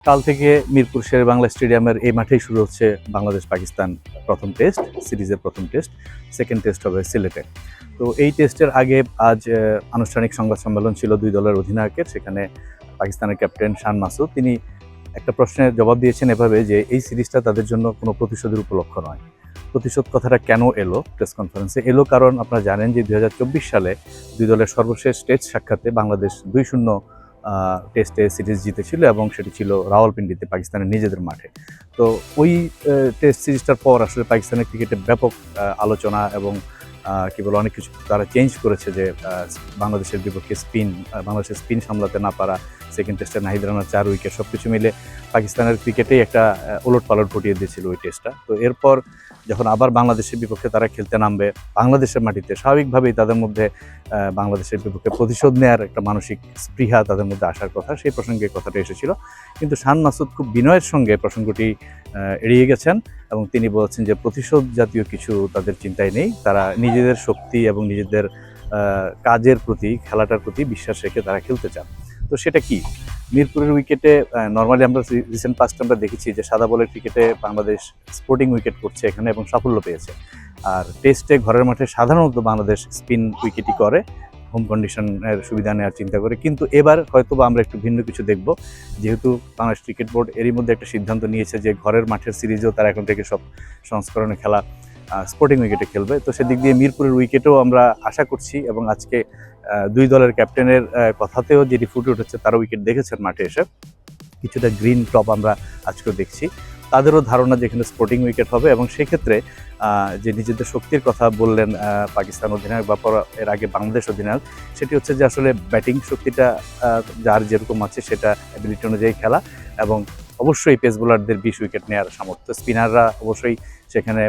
কাল থেকে মিরপুর শেরে বাংলা স্টেডিয়ামের এই মাঠেই শুরু হচ্ছে বাংলাদেশ পাকিস্তান প্রথম টেস্ট সিরিজের প্রথম টেস্ট। সেকেন্ড টেস্ট হবে সিলেটে। তো এই টেস্টের আগে আজ আনুষ্ঠানিক সংবাদ সম্মেলন ছিল দুই দলের অধিনায়কের। সেখানে পাকিস্তানের ক্যাপ্টেন শান মাসুদ তিনি একটা প্রশ্নের জবাব দিয়েছেন এভাবে যে এই সিরিজটা তাদের জন্য কোনো প্রতিশোধের উপলক্ষ নয়। প্রতিশোধ কথাটা কেন এলো প্রেস কনফারেন্সে? এলো কারণ আপনারা জানেন যে 2024 সালে দুই দলের সর্বশেষ টেস্ট সাক্ষাতে বাংলাদেশ 2-0 টেস্টে সিরিজ জিতেছিল এবং সেটি ছিল রাওয়ালপিন্ডিতে পাকিস্তানের নিজেদের মাঠে। তো ওই টেস্ট সিরিজটার পর আসলে পাকিস্তানের ক্রিকেটে ব্যাপক আলোচনা এবং কি বলে অনেক কিছু তারা চেঞ্জ করেছে যে বাংলাদেশের বিপক্ষে বাংলাদেশের স্পিন সামলাতে না পারা, সেকেন্ড টেস্টে নাহিদ রানার 4 উইকেট, সব কিছু মিলে পাকিস্তানের ক্রিকেটেই একটা ওলটপালট ঘটিয়ে দিয়েছিল ওই টেস্টটা। তো এরপর যখন আবার বাংলাদেশের বিপক্ষে তারা খেলতে নামবে বাংলাদেশের মাটিতে, স্বাভাবিকভাবেই তাদের মধ্যে বাংলাদেশের বিপক্ষে প্রতিশোধ নেওয়ার একটা মানসিক স্পৃহা তাদের মধ্যে আসার কথা, সেই প্রসঙ্গে কথাটা এসেছিল। কিন্তু শান মাসুদ খুব বিনয়ের সঙ্গে প্রসঙ্গটি এড়িয়ে গেছেন এবং তিনি বলছেন যে প্রতিশোধ জাতীয় কিছু তাদের চিন্তায় নেই। তারা নিজেদের শক্তি এবং নিজেদের কাজের প্রতি, খেলাটার প্রতি বিশ্বাস রেখে তারা খেলতে চান। তো সেটা কি? মিরপুরের উইকেটে নর্মালি আমরা রিসেন্ট পাস্টে আমরা দেখেছি যে সাদা বলের ক্রিকেটে বাংলাদেশ স্পোর্টিং উইকেট করছে এখানে এবং সাফল্য পেয়েছে। আর টেস্টে ঘরের মাঠে সাধারণত বাংলাদেশ স্পিন উইকেটই করে, হোম কন্ডিশনের সুবিধা নেওয়ার চিন্তা করে। কিন্তু এবার হয়তো বা আমরা একটু ভিন্ন কিছু দেখব, যেহেতু বাংলাদেশ ক্রিকেট বোর্ড এরই মধ্যে একটা সিদ্ধান্ত নিয়েছে যে ঘরের মাঠের সিরিজেও তারা এখন থেকে সব সংস্করণে খেলা স্পোর্টিং উইকেটে খেলবে। তো সেদিক দিয়ে মিরপুরের উইকেটেও আমরা আশা করছি এবং আজকে দুই দলের ক্যাপ্টেনের কথাতেও যেটি ফুটে উঠেছে, তারা উইকেট দেখেছেন মাঠে এসে, কিছুটা গ্রিন টপ আমরা আজকেও দেখছি। তাদেরও ধারণা যে এখানে স্পোর্টিং উইকেট হবে এবং সেক্ষেত্রে যে নিজেদের শক্তির কথা বললেন পাকিস্তান অধিনায়ক বা এর আগে বাংলাদেশ অধিনায়ক, সেটি হচ্ছে যে আসলে ব্যাটিং শক্তিটা যার যেরকম আছে সেটা অ্যাবিলিটি অনুযায়ী খেলা এবং অবশ্যই পেস বোলারদের 20 উইকেট নেওয়ার সামর্থ্য। স্পিনাররা অবশ্যই সেখানে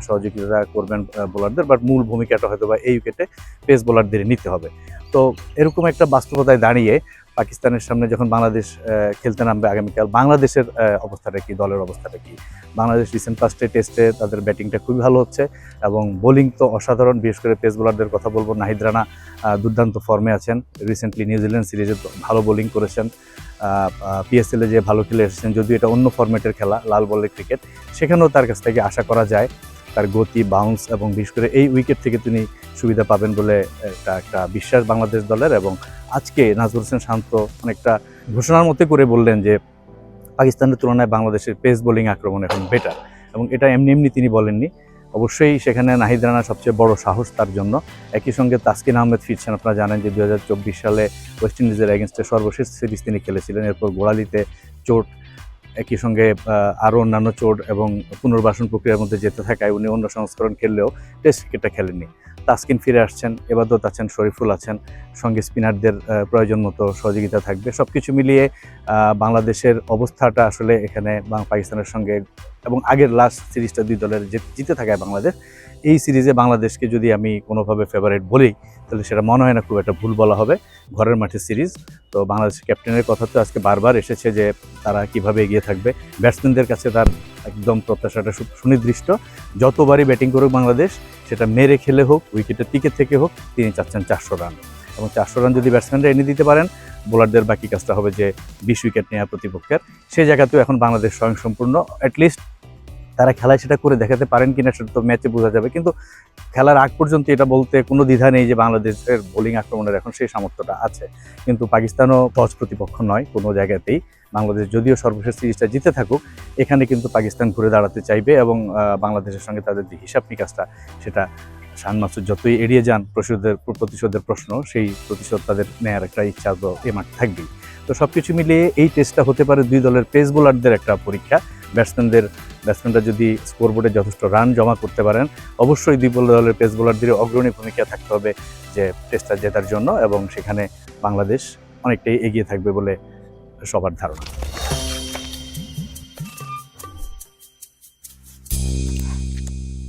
সহযোগিতা করবেন বোলারদের, বাট মূল ভূমিকাটা হয়তো বা এই উইকেটে পেস বোলারদের নিতে হবে। তো এরকম একটা বাস্তবতায় দাঁড়িয়ে পাকিস্তানের সামনে যখন বাংলাদেশ খেলতে নামবে আগামীকাল, বাংলাদেশের অবস্থাটা কি, দলের অবস্থাটা কি? বাংলাদেশ রিসেন্ট ফার্স্টে টেস্টে তাদের ব্যাটিংটা খুবই ভালো হচ্ছে এবং বোলিং তো অসাধারণ। বিশেষ করে পেস বোলারদের কথা বলবো, নাহিদ রানা দুর্দান্ত ফর্মে আছেন। রিসেন্টলি নিউজিল্যান্ড সিরিজে ভালো বোলিং করেছেন, পিএসএলে যে ভালো খেলে এসেছেন, যদিও এটা অন্য ফরম্যাটের খেলা, লাল বলের ক্রিকেট, সেখানেও তার কাছ থেকে আশা করা যায় তার গতি, বাউন্স এবং বিশেষ করে এই উইকেট থেকে তিনি সুবিধা পাবেন বলে একটা বিশ্বাস বাংলাদেশ দলের। এবং আজকে নাজমুল হোসেন শান্ত অনেকটা ঘোষণার মধ্যে করে বললেন যে পাকিস্তানের তুলনায় বাংলাদেশের পেস বোলিং আক্রমণ এখন বেটার, এবং এটা এমনি এমনি তিনি বলেননি। অবশ্যই সেখানে নাহিদ রানা সবচেয়ে বড় সাহস তার জন্য। একই সঙ্গে তাসকিন আহমেদ ফিরছেন। আপনারা জানেন যে 2024 সালে ওয়েস্ট ইন্ডিজের এগেনস্টে সর্বশেষ সিরিজ তিনি খেলেছিলেন, এরপর গোড়ালিতে চোট, একই সঙ্গে আরও অন্যান্য চোট এবং পুনর্বাসন প্রক্রিয়ার মধ্যে যেতে থাকায় উনি অন্য সংস্করণ খেললেও টেস্ট ক্রিকেটটা খেলেননি। তাসকিন ফিরে আসছেন, এবাদত আছেন, শরীফুল আছেন, সঙ্গে স্পিনারদের প্রয়োজন মতো সহযোগিতা থাকবে। সব কিছু মিলিয়ে বাংলাদেশের অবস্থাটা আসলে এখানে পাকিস্তানের সঙ্গে এবং আগের লাস্ট সিরিজটা দুই দলের জিতে থাকায় বাংলাদেশ, এই সিরিজে বাংলাদেশকে যদি আমি কোনোভাবে ফেভারিট বলি তাহলে সেটা মনে হয় না খুব একটা ভুল বলা হবে। ঘরের মাঠে সিরিজ, তো বাংলাদেশের ক্যাপ্টেনের কথা তো আজকে বারবার এসেছে যে তারা কিভাবে এগিয়ে থাকবে। ব্যাটসম্যানদের কাছে তার একদম প্রত্যাশাটা সুনির্দিষ্ট, যতবারই ব্যাটিং করুক বাংলাদেশ, সেটা মেরে খেলে হোক, উইকেটের টিকে থেকে হোক, তিনি চাচ্ছেন 400 রান। এবং 400 রান যদি ব্যাটসম্যানরা এনে দিতে পারেন, বোলারদের বাকি কাজটা হবে যে 20 উইকেট নেওয়া প্রতিপক্ষের। সেই জায়গাতেও এখন বাংলাদেশ স্বয়ংসম্পূর্ণ। অ্যাটলিস্ট তারা খেলায় সেটা করে দেখাতে পারেন কিনা সেটা তো ম্যাচে বোঝা যাবে, কিন্তু খেলার আগ পর্যন্ত এটা বলতে কোনো দ্বিধা নেই যে বাংলাদেশের বোলিং আক্রমণের এখন সেই সামর্থ্যটা আছে। কিন্তু পাকিস্তানও সহজ প্রতিপক্ষ নয় কোনো জায়গাতেই। বাংলাদেশ যদিও সর্বশেষ সিরিজটা জিতে থাকুক, এখানে কিন্তু পাকিস্তান ঘুরে দাঁড়াতে চাইবে এবং বাংলাদেশের সঙ্গে তাদের যে হিসাব নিকাশটা, সেটা শান মাসুদ যতই এড়িয়ে যান প্রতিশোধের প্রশ্ন, সেই প্রতিশোধ তাদের নেওয়ার একটা ইচ্ছা তো এ মাঠে থাকবেই। তো সব কিছু মিলিয়ে এই টেস্টটা হতে পারে দুই দলের পেস বোলারদের একটা পরীক্ষা। ব্যাটসম্যানরা যদি স্কোরবোর্ডে যথেষ্ট রান জমা করতে পারেন, অবশ্যই দুই দলের পেস বোলারদের অগ্রণী ভূমিকা থাকতে হবে যে টেস্টটা জেতার জন্য, এবং সেখানে বাংলাদেশ অনেকটাই এগিয়ে থাকবে বলে সবার ধারণা।